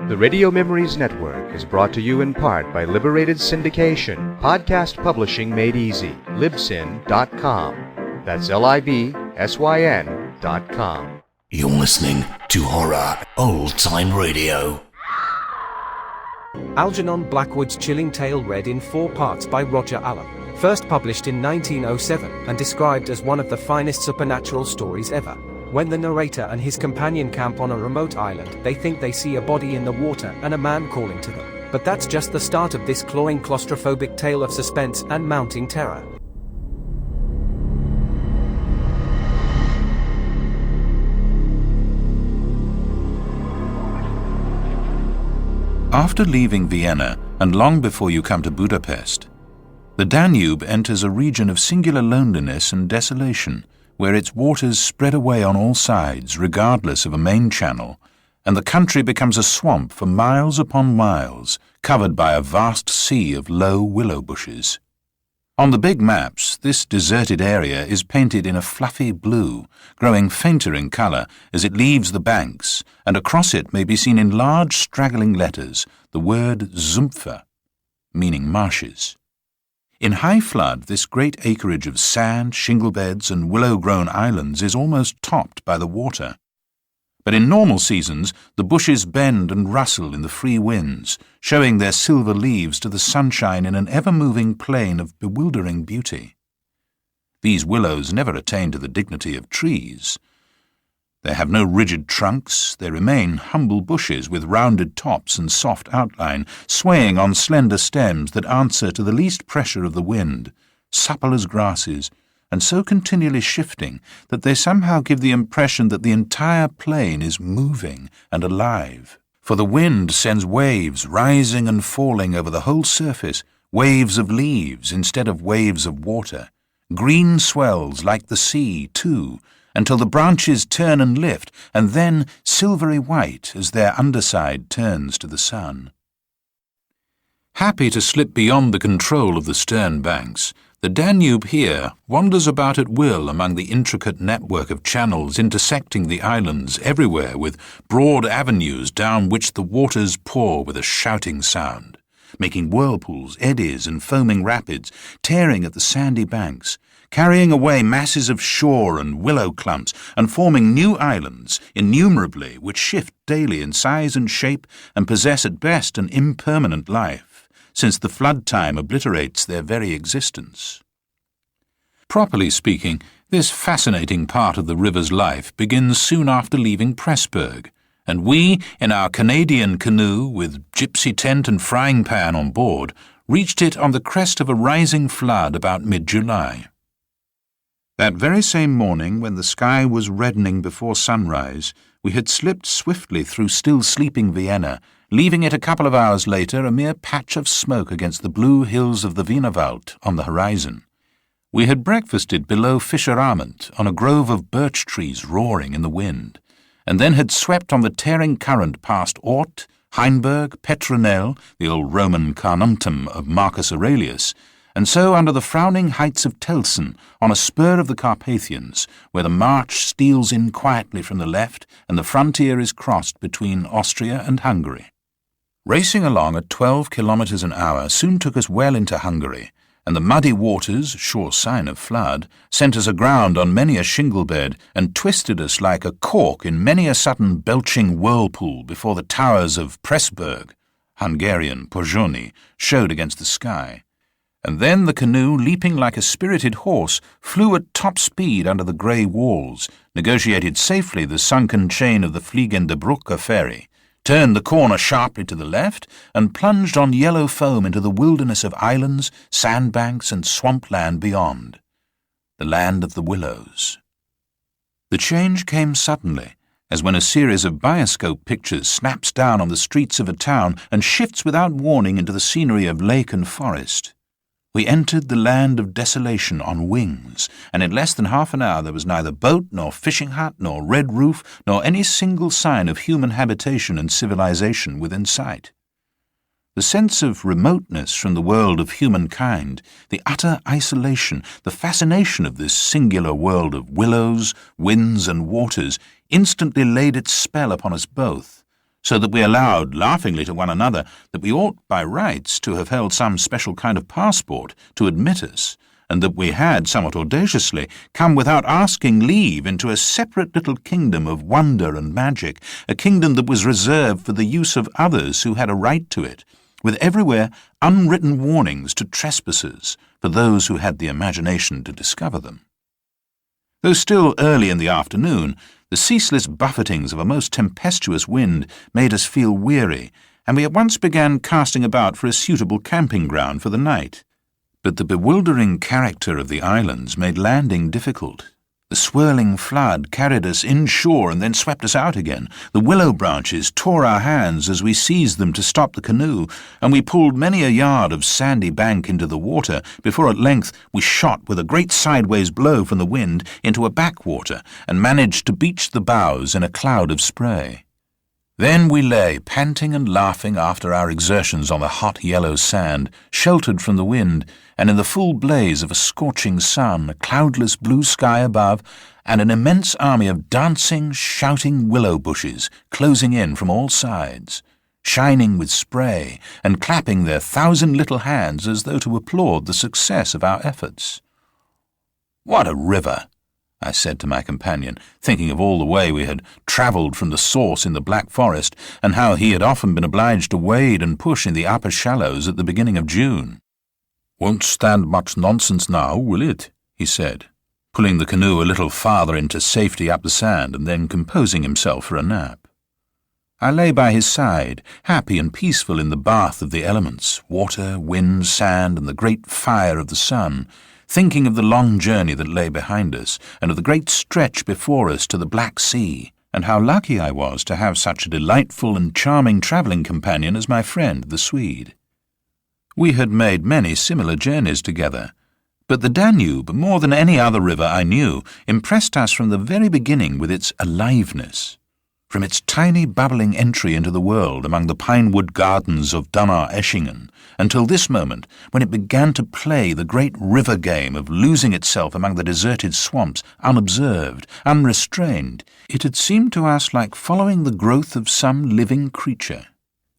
The Radio Memories Network is brought to you in part by Liberated Syndication, podcast publishing made easy, libsyn.com. That's libsyn.com. You're listening to Horror Old Time Radio. Algernon Blackwood's Chilling Tale, read in 4 parts by Roger Allen. First published in 1907 and described as one of the finest supernatural stories ever. When the narrator and his companion camp on a remote island, they think they see a body in the water and a man calling to them. But that's just the start of this clawing, claustrophobic tale of suspense and mounting terror. After leaving Vienna, and long before you come to Budapest, the Danube enters a region of singular loneliness and desolation, where its waters spread away on all sides, regardless of a main channel, and the country becomes a swamp for miles upon miles, covered by a vast sea of low willow bushes. On the big maps, this deserted area is painted in a fluffy blue, growing fainter in colour as it leaves the banks, and across it may be seen in large straggling letters the word Sumpfe, meaning marshes. In high flood, this great acreage of sand, shingle beds, and willow-grown islands is almost topped by the water. But in normal seasons, the bushes bend and rustle in the free winds, showing their silver leaves to the sunshine in an ever-moving plain of bewildering beauty. These willows never attain to the dignity of trees. They have no rigid trunks, they remain humble bushes with rounded tops and soft outline, swaying on slender stems that answer to the least pressure of the wind, supple as grasses, and so continually shifting that they somehow give the impression that the entire plain is moving and alive. For the wind sends waves rising and falling over the whole surface, waves of leaves instead of waves of water, green swells like the sea, too, until the branches turn and lift, and then silvery white as their underside turns to the sun. Happy to slip beyond the control of the stern banks, the Danube here wanders about at will among the intricate network of channels intersecting the islands everywhere with broad avenues down which the waters pour with a shouting sound, making whirlpools, eddies, and foaming rapids, tearing at the sandy banks, carrying away masses of shore and willow clumps, and forming new islands, innumerably, which shift daily in size and shape and possess at best an impermanent life, since the flood time obliterates their very existence. Properly speaking, this fascinating part of the river's life begins soon after leaving Pressburg, and we, in our Canadian canoe with gypsy tent and frying pan on board, reached it on the crest of a rising flood about mid-July. That very same morning, when the sky was reddening before sunrise, we had slipped swiftly through still sleeping Vienna, leaving it a couple of hours later a mere patch of smoke against the blue hills of the Wienerwald on the horizon. We had breakfasted below Fischerament on a grove of birch trees roaring in the wind, and then had swept on the tearing current past Ort, Heinberg, Petronell, the old Roman Carnuntum of Marcus Aurelius, and so under the frowning heights of Telsen, on a spur of the Carpathians, where the march steals in quietly from the left and the frontier is crossed between Austria and Hungary. Racing along at 12 kilometres an hour soon took us well into Hungary, and the muddy waters, sure sign of flood, sent us aground on many a shingle bed and twisted us like a cork in many a sudden belching whirlpool before the towers of Pressburg, Hungarian Pozsony, showed against the sky. And then the canoe, leaping like a spirited horse, flew at top speed under the grey walls, negotiated safely the sunken chain of the Fliegende Brücke ferry, turned the corner sharply to the left, and plunged on yellow foam into the wilderness of islands, sandbanks, and swampland beyond, the land of the willows. The change came suddenly, as when a series of bioscope pictures snaps down on the streets of a town and shifts without warning into the scenery of lake and forest. We entered the land of desolation on wings, and in less than half an hour there was neither boat, nor fishing hut, nor red roof, nor any single sign of human habitation and civilization within sight. The sense of remoteness from the world of humankind, the utter isolation, the fascination of this singular world of willows, winds, and waters instantly laid its spell upon us both, so that we allowed laughingly to one another that we ought by rights to have held some special kind of passport to admit us, and that we had, somewhat audaciously, come without asking leave into a separate little kingdom of wonder and magic, a kingdom that was reserved for the use of others who had a right to it, with everywhere unwritten warnings to trespassers for those who had the imagination to discover them. Though still early in the afternoon, the ceaseless buffetings of a most tempestuous wind made us feel weary, and we at once began casting about for a suitable camping ground for the night. But the bewildering character of the islands made landing difficult. The swirling flood carried us inshore and then swept us out again. The willow branches tore our hands as we seized them to stop the canoe, and we pulled many a yard of sandy bank into the water before at length we shot with a great sideways blow from the wind into a backwater and managed to beach the bows in a cloud of spray. Then we lay, panting and laughing after our exertions on the hot yellow sand, sheltered from the wind, and in the full blaze of a scorching sun, a cloudless blue sky above, and an immense army of dancing, shouting willow bushes closing in from all sides, shining with spray and clapping their 1,000 little hands as though to applaud the success of our efforts. "What a river!" I said to my companion, thinking of all the way we had travelled from the source in the Black Forest, and how he had often been obliged to wade and push in the upper shallows at the beginning of June. "Won't stand much nonsense now, will it?" he said, pulling the canoe a little farther into safety up the sand and then composing himself for a nap. I lay by his side, happy and peaceful in the bath of the elements, water, wind, sand, and the great fire of the sun, thinking of the long journey that lay behind us, and of the great stretch before us to the Black Sea, and how lucky I was to have such a delightful and charming travelling companion as my friend the Swede. We had made many similar journeys together, but the Danube, more than any other river I knew, impressed us from the very beginning with its aliveness. From its tiny bubbling entry into the world among the pine-wood gardens of Donau-Eschingen, until this moment, when it began to play the great river game of losing itself among the deserted swamps, unobserved, unrestrained, it had seemed to us like following the growth of some living creature.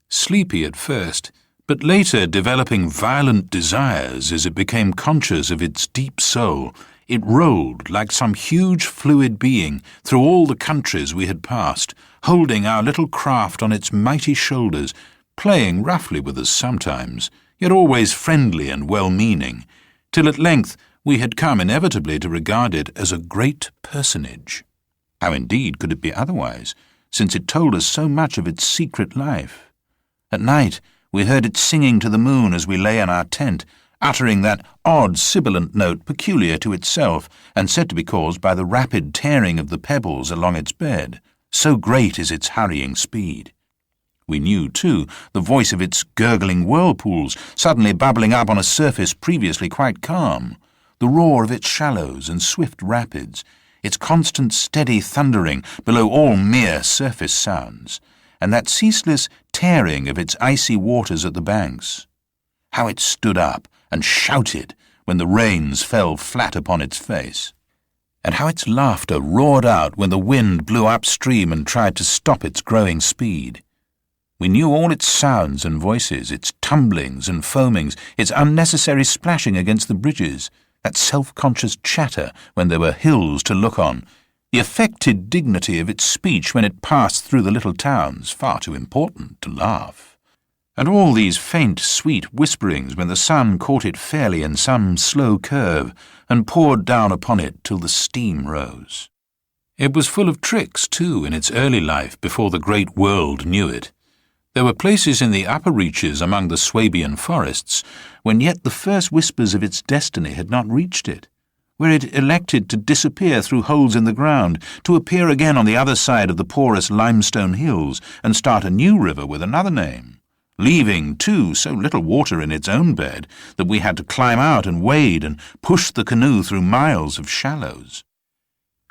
Sleepy at first, but later developing violent desires as it became conscious of its deep soul, it rolled like some huge fluid being through all the countries we had passed, holding our little craft on its mighty shoulders, playing roughly with us sometimes, yet always friendly and well-meaning, till at length we had come inevitably to regard it as a great personage. How indeed could it be otherwise, since it told us so much of its secret life? At night we heard it singing to the moon as we lay in our tent, uttering that odd sibilant note peculiar to itself, and said to be caused by the rapid tearing of the pebbles along its bed, so great is its hurrying speed. We knew, too, the voice of its gurgling whirlpools, suddenly bubbling up on a surface previously quite calm, the roar of its shallows and swift rapids, its constant steady thundering below all mere surface sounds, and that ceaseless tearing of its icy waters at the banks. How it stood up and shouted when the rains fell flat upon its face, and how its laughter roared out when the wind blew upstream and tried to stop its growing speed. We knew all its sounds and voices, its tumblings and foamings, its unnecessary splashing against the bridges, that self-conscious chatter when there were hills to look on, the affected dignity of its speech when it passed through the little towns, far too important to laugh. And all these faint, sweet whisperings when the sun caught it fairly in some slow curve and poured down upon it till the steam rose. It was full of tricks, too, in its early life before the great world knew it. There were places in the upper reaches among the Swabian forests when yet the first whispers of its destiny had not reached it, where it elected to disappear through holes in the ground, to appear again on the other side of the porous limestone hills and start a new river with another name, leaving, too, so little water in its own bed that we had to climb out and wade and push the canoe through miles of shallows.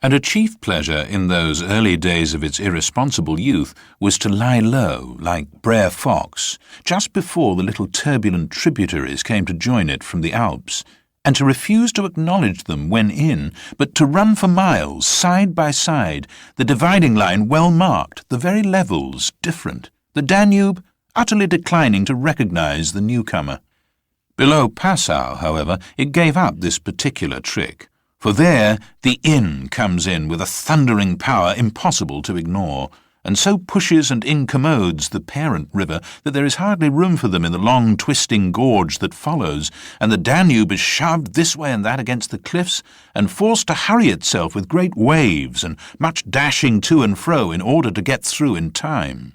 And a chief pleasure in those early days of its irresponsible youth was to lie low, like Brer Fox, just before the little turbulent tributaries came to join it from the Alps, and to refuse to acknowledge them when in, but to run for miles, side by side, the dividing line well marked, the very levels different, the Danube utterly declining to recognize the newcomer. Below Passau, however, it gave up this particular trick, for there the Inn comes in with a thundering power impossible to ignore, and so pushes and incommodes the parent river that there is hardly room for them in the long twisting gorge that follows, and the Danube is shoved this way and that against the cliffs, and forced to hurry itself with great waves and much dashing to and fro in order to get through in time.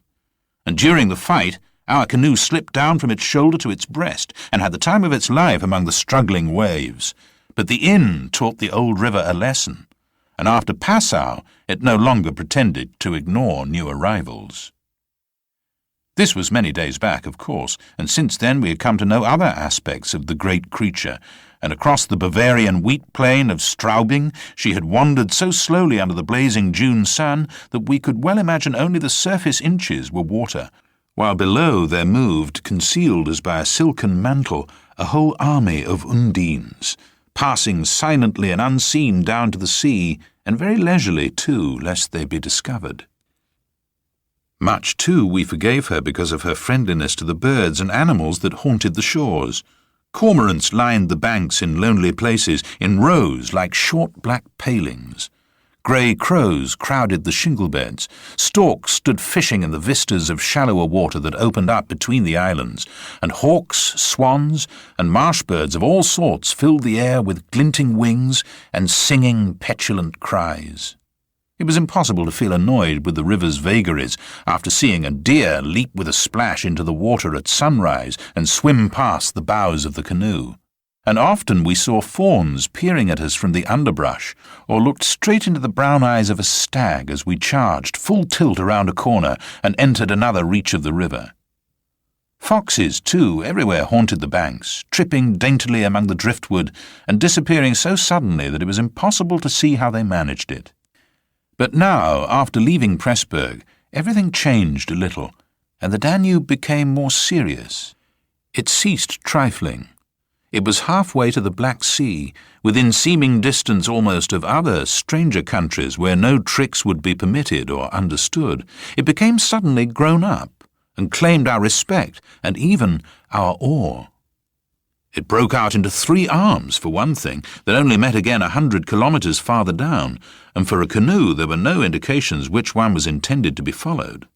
And during the fight, our canoe slipped down from its shoulder to its breast, and had the time of its life among the struggling waves. But the Inn taught the old river a lesson, and after Passau it no longer pretended to ignore new arrivals. This was many days back, of course, and since then we had come to know other aspects of the great creature, and across the Bavarian wheat plain of Straubing she had wandered so slowly under the blazing June sun that we could well imagine only the surface inches were water, while below there moved, concealed as by a silken mantle, a whole army of undines, passing silently and unseen down to the sea, and very leisurely too, lest they be discovered. Much, too, we forgave her because of her friendliness to the birds and animals that haunted the shores. Cormorants lined the banks in lonely places, in rows like short black palings. Grey crows crowded the shingle beds. Storks stood fishing in the vistas of shallower water that opened up between the islands, and hawks, swans, and marsh birds of all sorts filled the air with glinting wings and singing, petulant cries. It was impossible to feel annoyed with the river's vagaries after seeing a deer leap with a splash into the water at sunrise and swim past the bows of the canoe. And often we saw fawns peering at us from the underbrush, or looked straight into the brown eyes of a stag as we charged full tilt around a corner and entered another reach of the river. Foxes, too, everywhere haunted the banks, tripping daintily among the driftwood and disappearing so suddenly that it was impossible to see how they managed it. But now, after leaving Pressburg, everything changed a little, and the Danube became more serious. It ceased trifling. It was halfway to the Black Sea, within seeming distance almost of other, stranger countries where no tricks would be permitted or understood. It became suddenly grown up, and claimed our respect, and even our awe. It broke out into 3 arms, for one thing, that only met again 100 kilometres farther down, and for a canoe there were no indications which one was intended to be followed.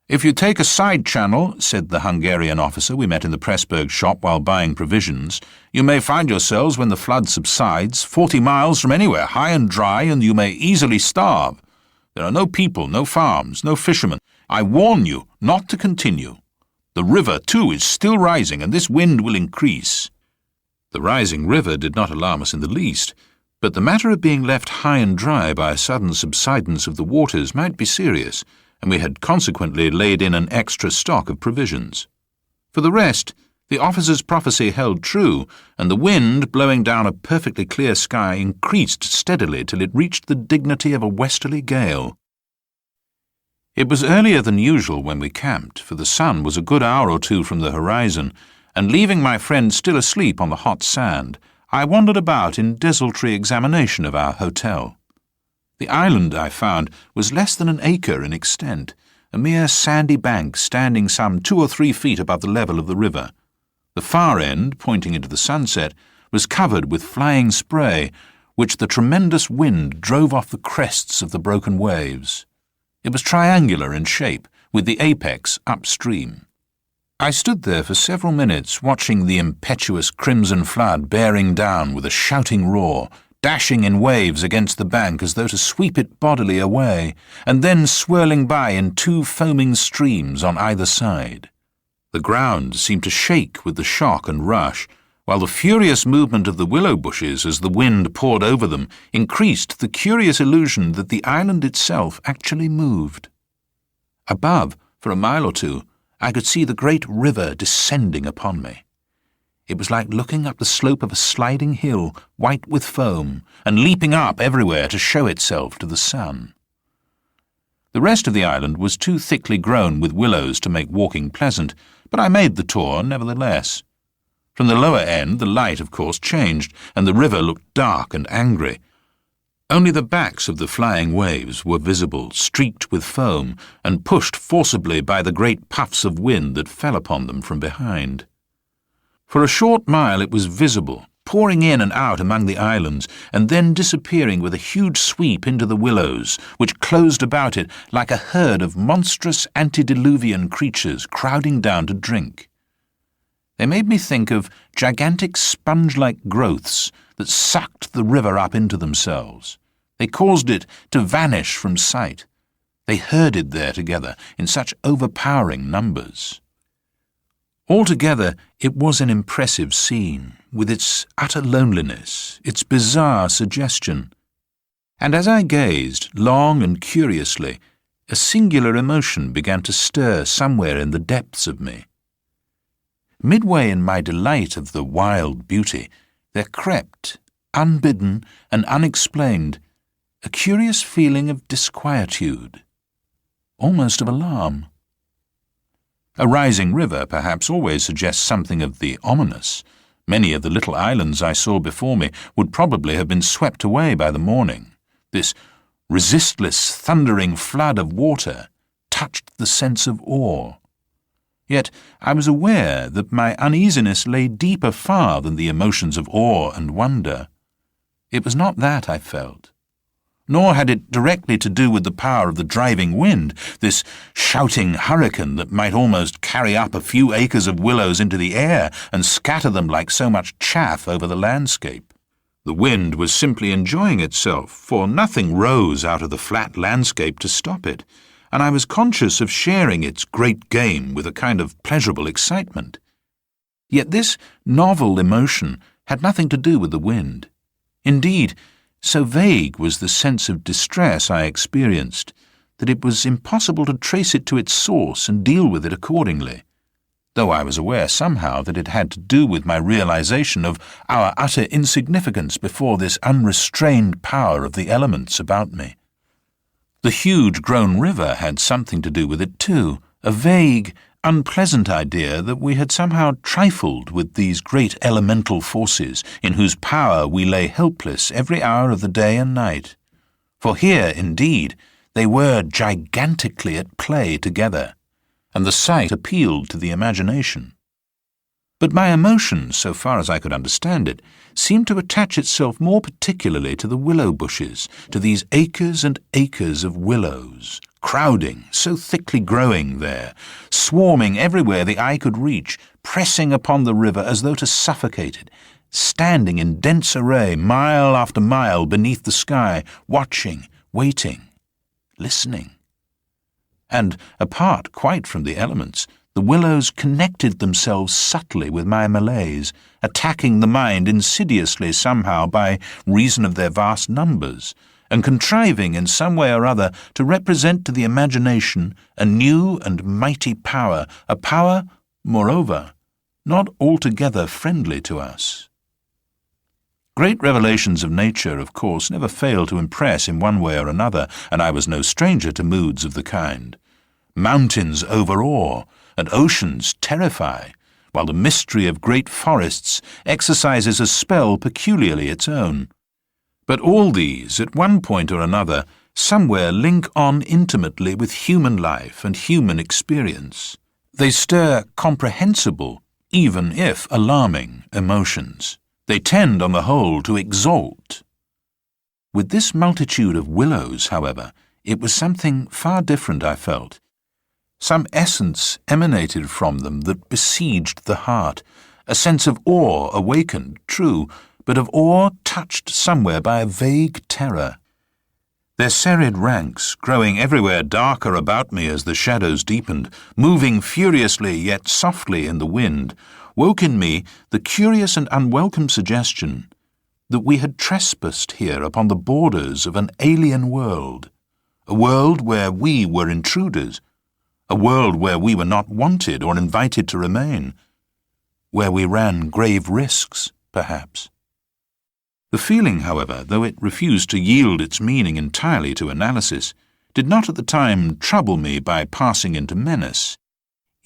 "If you take a side channel," said the Hungarian officer we met in the Pressburg shop while buying provisions, "you may find yourselves, when the flood subsides, 40 miles from anywhere, high and dry, and you may easily starve. There are no people, no farms, no fishermen. I warn you not to continue. The river, too, is still rising, and this wind will increase." The rising river did not alarm us in the least, but the matter of being left high and dry by a sudden subsidence of the waters might be serious, and we had consequently laid in an extra stock of provisions. For the rest, the officer's prophecy held true, and the wind, blowing down a perfectly clear sky, increased steadily till it reached the dignity of a westerly gale. It was earlier than usual when we camped, for the sun was a good hour or 2 from the horizon, and leaving my friend still asleep on the hot sand, I wandered about in desultory examination of our hotel. The island, I found, was less than an acre in extent, a mere sandy bank standing some 2 or 3 feet above the level of the river. The far end, pointing into the sunset, was covered with flying spray, which the tremendous wind drove off the crests of the broken waves. It was triangular in shape, with the apex upstream. I stood there for several minutes, watching the impetuous crimson flood bearing down with a shouting roar, dashing in waves against the bank as though to sweep it bodily away, and then swirling by in 2 foaming streams on either side. The ground seemed to shake with the shock and rush, while the furious movement of the willow bushes as the wind poured over them increased the curious illusion that the island itself actually moved. Above, for a mile or 2, I could see the great river descending upon me. It was like looking up the slope of a sliding hill, white with foam, and leaping up everywhere to show itself to the sun. The rest of the island was too thickly grown with willows to make walking pleasant, but I made the tour nevertheless. From the lower end, the light, of course, changed, and the river looked dark and angry. Only the backs of the flying waves were visible, streaked with foam, and pushed forcibly by the great puffs of wind that fell upon them from behind. For a short mile it was visible, pouring in and out among the islands, and then disappearing with a huge sweep into the willows, which closed about it like a herd of monstrous antediluvian creatures crowding down to drink. They made me think of gigantic sponge-like growths that sucked the river up into themselves. They caused it to vanish from sight. They herded there together in such overpowering numbers. Altogether, it was an impressive scene, with its utter loneliness, its bizarre suggestion. And as I gazed, long and curiously, a singular emotion began to stir somewhere in the depths of me. Midway in my delight of the wild beauty, there crept, unbidden and unexplained, a curious feeling of disquietude, almost of alarm. A rising river perhaps always suggests something of the ominous. Many of the little islands I saw before me would probably have been swept away by the morning. This resistless, thundering flood of water touched the sense of awe. Yet I was aware that my uneasiness lay deeper far than the emotions of awe and wonder. It was not that I felt. Nor had it directly to do with the power of the driving wind, this shouting hurricane that might almost carry up a few acres of willows into the air and scatter them like so much chaff over the landscape. The wind was simply enjoying itself, for nothing rose out of the flat landscape to stop it, and I was conscious of sharing its great game with a kind of pleasurable excitement. Yet this novel emotion had nothing to do with the wind. Indeed, so vague was the sense of distress I experienced that it was impossible to trace it to its source and deal with it accordingly, though I was aware somehow that it had to do with my realization of our utter insignificance before this unrestrained power of the elements about me. The huge grown river had something to do with it too, a vague, unpleasant idea that we had somehow trifled with these great elemental forces in whose power we lay helpless every hour of the day and night. For here, indeed, they were gigantically at play together, and the sight appealed to the imagination. But my emotion, so far as I could understand it, seemed to attach itself more particularly to the willow bushes, to these acres and acres of willows, crowding, so thickly growing there, swarming everywhere the eye could reach, pressing upon the river as though to suffocate it, standing in dense array mile after mile beneath the sky, watching, waiting, listening. And, apart quite from the elements, the willows connected themselves subtly with my malaise, attacking the mind insidiously somehow by reason of their vast numbers, and contriving in some way or other to represent to the imagination a new and mighty power, a power, moreover, not altogether friendly to us. Great revelations of nature, of course, never fail to impress in one way or another, and I was no stranger to moods of the kind. Mountains overawe, and oceans terrify, while the mystery of great forests exercises a spell peculiarly its own. But all these, at one point or another, somewhere link on intimately with human life and human experience. They stir comprehensible, even if alarming, emotions. They tend, on the whole, to exalt. With this multitude of willows, however, it was something far different, I felt. Some essence emanated from them that besieged the heart, a sense of awe awakened, true, but of awe touched somewhere by a vague terror. Their serried ranks, growing everywhere darker about me as the shadows deepened, moving furiously yet softly in the wind, woke in me the curious and unwelcome suggestion that we had trespassed here upon the borders of an alien world, a world where we were intruders, a world where we were not wanted or invited to remain, where we ran grave risks, perhaps. The feeling, however, though it refused to yield its meaning entirely to analysis, did not at the time trouble me by passing into menace.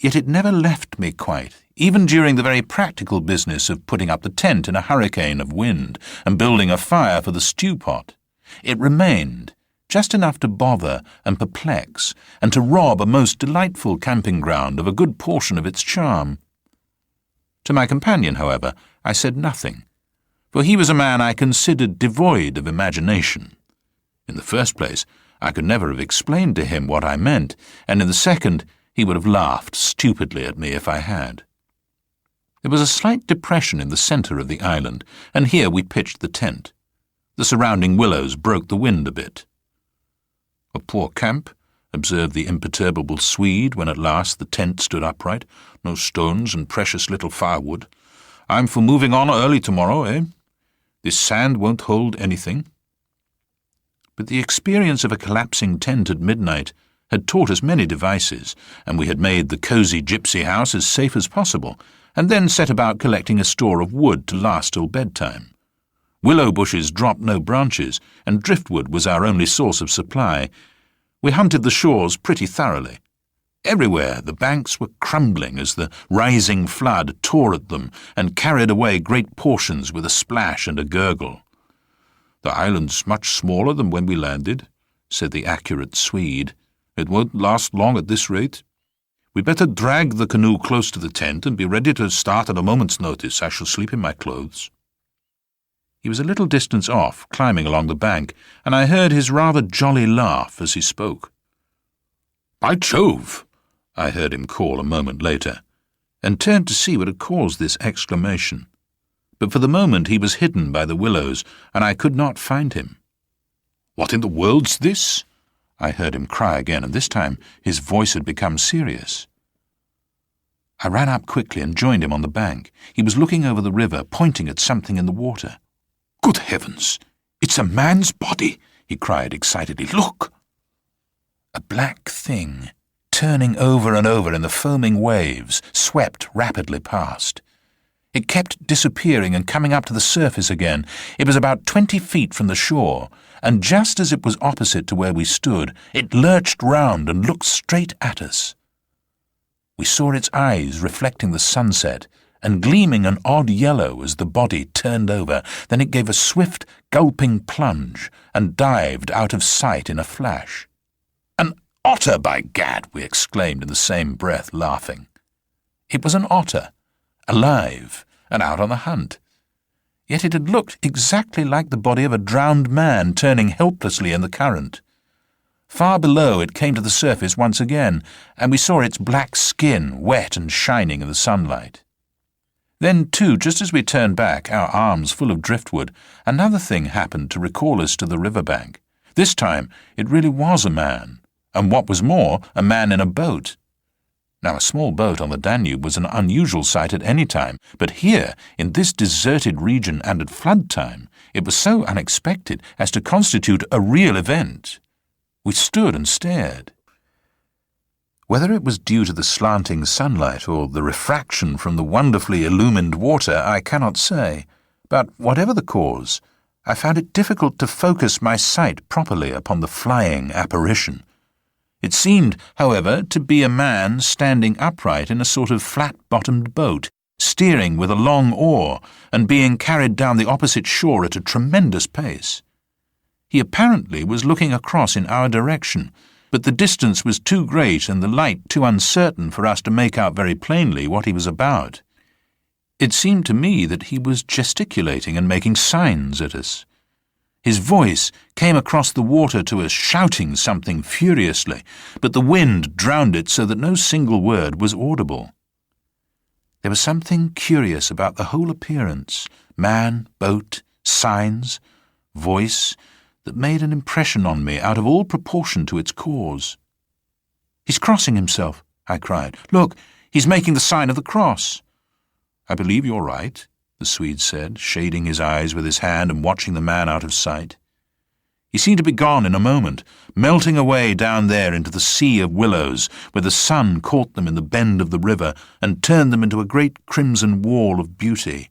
Yet it never left me quite, even during the very practical business of putting up the tent in a hurricane of wind and building a fire for the stew pot. It remained, just enough to bother and perplex, and to rob a most delightful camping ground of a good portion of its charm. To my companion, however, I said nothing, for he was a man I considered devoid of imagination. In the first place, I could never have explained to him what I meant, and in the second, he would have laughed stupidly at me if I had. There was a slight depression in the centre of the island, and here we pitched the tent. The surrounding willows broke the wind a bit. "A poor camp," observed the imperturbable Swede when at last the tent stood upright. "No stones and precious little firewood. I'm for moving on early tomorrow, eh? This sand won't hold anything." But the experience of a collapsing tent at midnight had taught us many devices, and we had made the cosy gypsy house as safe as possible, and then set about collecting a store of wood to last till bedtime. Willow bushes dropped no branches, and driftwood was our only source of supply. We hunted the shores pretty thoroughly. Everywhere the banks were crumbling as the rising flood tore at them and carried away great portions with a splash and a gurgle. "The island's much smaller than when we landed," said the accurate Swede. "It won't last long at this rate. We'd better drag the canoe close to the tent and be ready to start at a moment's notice. I shall sleep in my clothes." He was a little distance off, climbing along the bank, and I heard his rather jolly laugh as he spoke. "By Jove!" I heard him call a moment later, and turned to see what had caused this exclamation. But for the moment he was hidden by the willows, and I could not find him. "What in the world's this?" I heard him cry again, and this time his voice had become serious. I ran up quickly and joined him on the bank. He was looking over the river, pointing at something in the water. "Good heavens! It's a man's body!" he cried excitedly. "Look!" A black thing, turning over and over in the foaming waves, swept rapidly past. It kept disappearing and coming up to the surface again. It was about 20 feet from the shore, and just as it was opposite to where we stood, it lurched round and looked straight at us. We saw its eyes reflecting the sunset and gleaming an odd yellow as the body turned over. Then it gave a swift, gulping plunge and dived out of sight in a flash. "An otter, by gad!" we exclaimed in the same breath, laughing. It was an otter, alive and out on the hunt. Yet it had looked exactly like the body of a drowned man turning helplessly in the current. Far below it came to the surface once again, and we saw its black skin wet and shining in the sunlight. Then, too, just as we turned back, our arms full of driftwood, another thing happened to recall us to the riverbank. This time it really was a man, and what was more, a man in a boat. Now, a small boat on the Danube was an unusual sight at any time, but here, in this deserted region and at flood time, it was so unexpected as to constitute a real event. We stood and stared. Whether it was due to the slanting sunlight or the refraction from the wonderfully illumined water, I cannot say, but whatever the cause, I found it difficult to focus my sight properly upon the flying apparition. It seemed, however, to be a man standing upright in a sort of flat-bottomed boat, steering with a long oar and being carried down the opposite shore at a tremendous pace. He apparently was looking across in our direction, but the distance was too great and the light too uncertain for us to make out very plainly what he was about. It seemed to me that he was gesticulating and making signs at us. His voice came across the water to us, shouting something furiously, but the wind drowned it so that no single word was audible. There was something curious about the whole appearance, man, boat, signs, voice, that made an impression on me out of all proportion to its cause. "He's crossing himself," I cried. "Look, he's making the sign of the cross." "I believe you're right," the Swede said, shading his eyes with his hand and watching the man out of sight. He seemed to be gone in a moment, melting away down there into the sea of willows, where the sun caught them in the bend of the river and turned them into a great crimson wall of beauty.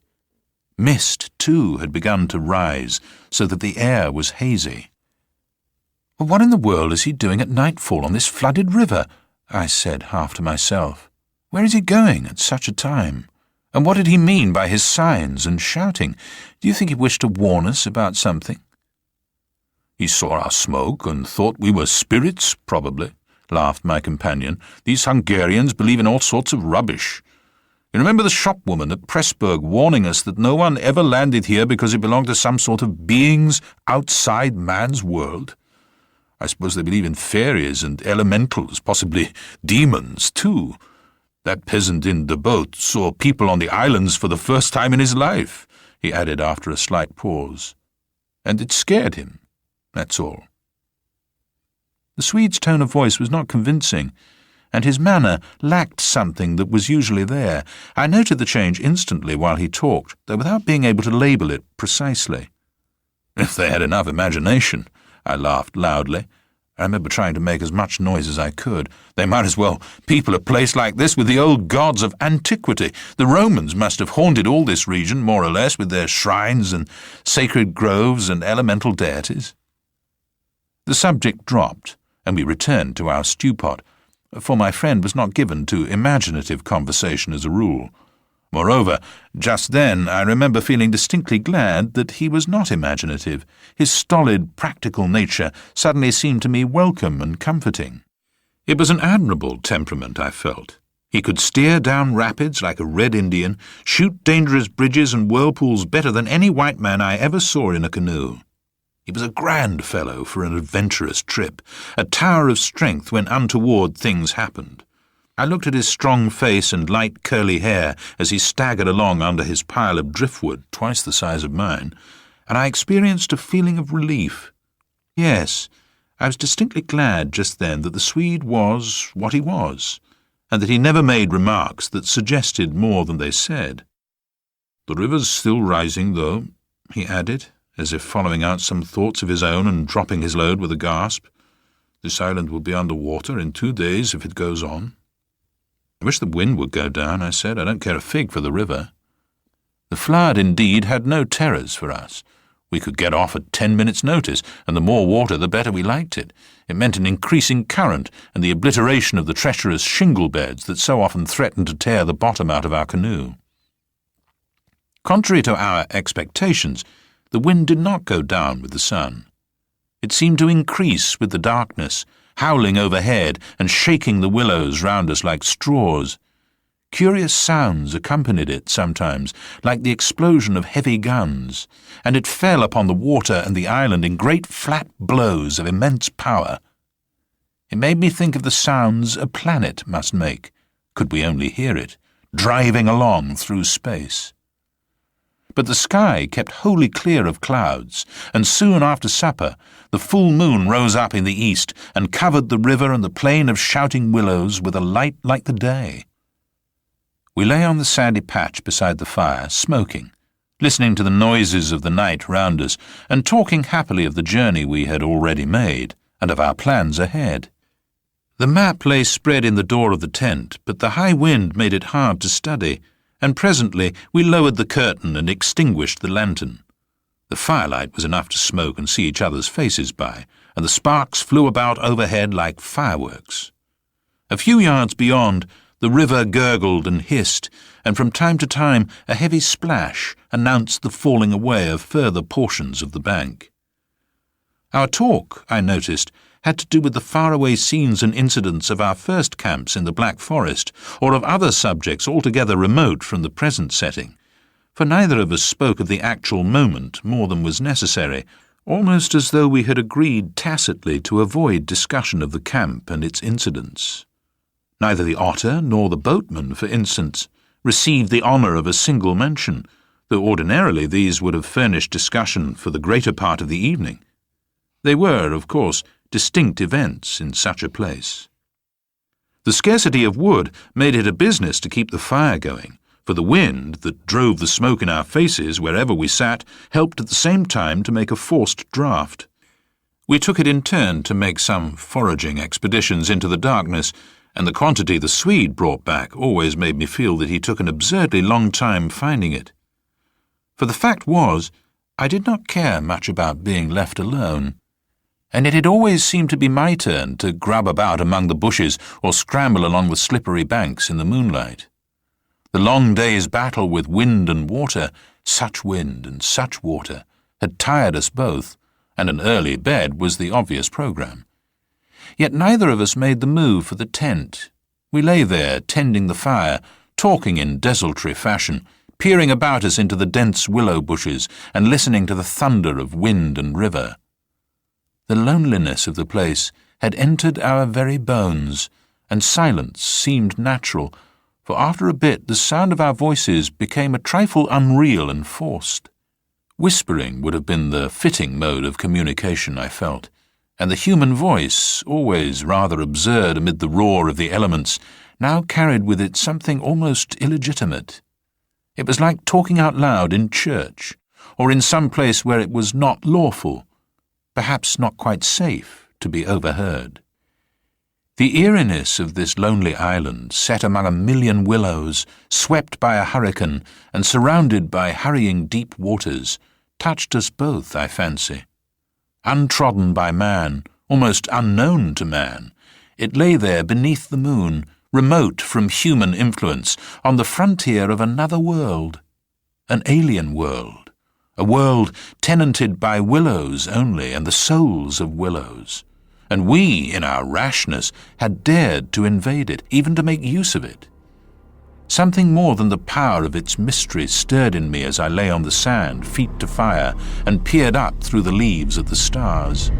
Mist, too, had begun to rise, so that the air was hazy. "Well, what in the world is he doing at nightfall on this flooded river?" I said, half to myself. Where is he going at such a time? And what did he mean by his signs and shouting? Do you think he wished to warn us about something?" "He saw our smoke and thought we were spirits, probably," laughed my companion. "These Hungarians believe in all sorts of rubbish. You remember the shopwoman at Pressburg warning us that no one ever landed here because it belonged to some sort of beings outside man's world? I suppose they believe in fairies and elementals, possibly demons, too. That peasant in the boat saw people on the islands for the first time in his life," he added after a slight pause. "And it scared him, that's all." The Swede's tone of voice was not convincing, and his manner lacked something that was usually there. I noted the change instantly while he talked, though without being able to label it precisely. "If they had enough imagination," I laughed loudly. I remember trying to make as much noise as I could. "They might as well people a place like this with the old gods of antiquity. The Romans must have haunted all this region, more or less, with their shrines and sacred groves and elemental deities." The subject dropped, and we returned to our stew pot, for my friend was not given to imaginative conversation as a rule. Moreover, just then I remember feeling distinctly glad that he was not imaginative. His stolid, practical nature suddenly seemed to me welcome and comforting. It was an admirable temperament, I felt. He could steer down rapids like a red Indian, shoot dangerous bridges and whirlpools better than any white man I ever saw in a canoe. He was a grand fellow for an adventurous trip, a tower of strength when untoward things happened. I looked at his strong face and light curly hair as he staggered along under his pile of driftwood, twice the size of mine, and I experienced a feeling of relief. Yes, I was distinctly glad just then that the Swede was what he was, and that he never made remarks that suggested more than they said. "The river's still rising, though," he added, as if following out some thoughts of his own and dropping his load with a gasp. "This island will be under water in 2 days if it goes on." "I wish the wind would go down," I said. "I don't care a fig for the river." The flood, indeed, had no terrors for us. We could get off at 10 minutes' notice, and the more water the better we liked it. It meant an increasing current and the obliteration of the treacherous shingle beds that so often threatened to tear the bottom out of our canoe. Contrary to our expectations, the wind did not go down with the sun. It seemed to increase with the darkness, howling overhead and shaking the willows round us like straws. Curious sounds accompanied it sometimes, like the explosion of heavy guns, and it fell upon the water and the island in great flat blows of immense power. It made me think of the sounds a planet must make, could we only hear it, driving along through space. But the sky kept wholly clear of clouds, and soon after supper the full moon rose up in the east and covered the river and the plain of shouting willows with a light like the day. We lay on the sandy patch beside the fire, smoking, listening to the noises of the night round us, and talking happily of the journey we had already made, and of our plans ahead. The map lay spread in the door of the tent, but the high wind made it hard to study, and presently we lowered the curtain and extinguished the lantern. The firelight was enough to smoke and see each other's faces by, and the sparks flew about overhead like fireworks. A few yards beyond, the river gurgled and hissed, and from time to time a heavy splash announced the falling away of further portions of the bank. Our talk, I noticed, had to do with the faraway scenes and incidents of our first camps in the Black Forest, or of other subjects altogether remote from the present setting, for neither of us spoke of the actual moment more than was necessary, almost as though we had agreed tacitly to avoid discussion of the camp and its incidents. Neither the otter nor the boatman, for instance, received the honour of a single mention, though ordinarily these would have furnished discussion for the greater part of the evening. They were, of course, distinct events in such a place. The scarcity of wood made it a business to keep the fire going, for the wind that drove the smoke in our faces wherever we sat helped at the same time to make a forced draught. We took it in turn to make some foraging expeditions into the darkness, and the quantity the Swede brought back always made me feel that he took an absurdly long time finding it. For the fact was, I did not care much about being left alone. and yet it always seemed to be my turn to grub about among the bushes or scramble along the slippery banks in the moonlight. The long day's battle with wind and water, such wind and such water, had tired us both, and an early bed was the obvious programme. Yet neither of us made the move for the tent. We lay there, tending the fire, talking in desultory fashion, peering about us into the dense willow bushes and listening to the thunder of wind and river. The loneliness of the place had entered our very bones, and silence seemed natural, for after a bit the sound of our voices became a trifle unreal and forced. Whispering would have been the fitting mode of communication, I felt, and the human voice, always rather absurd amid the roar of the elements, now carried with it something almost illegitimate. It was like talking out loud in church, or in some place where it was not lawful, perhaps not quite safe, to be overheard. The eeriness of this lonely island, set among a million willows, swept by a hurricane, and surrounded by hurrying deep waters, touched us both, I fancy. Untrodden by man, almost unknown to man, it lay there beneath the moon, remote from human influence, on the frontier of another world, an alien world, a world tenanted by willows only and the souls of willows. And we, in our rashness, had dared to invade it, even to make use of it. Something more than the power of its mystery stirred in me as I lay on the sand, feet to fire, and peered up through the leaves at the stars.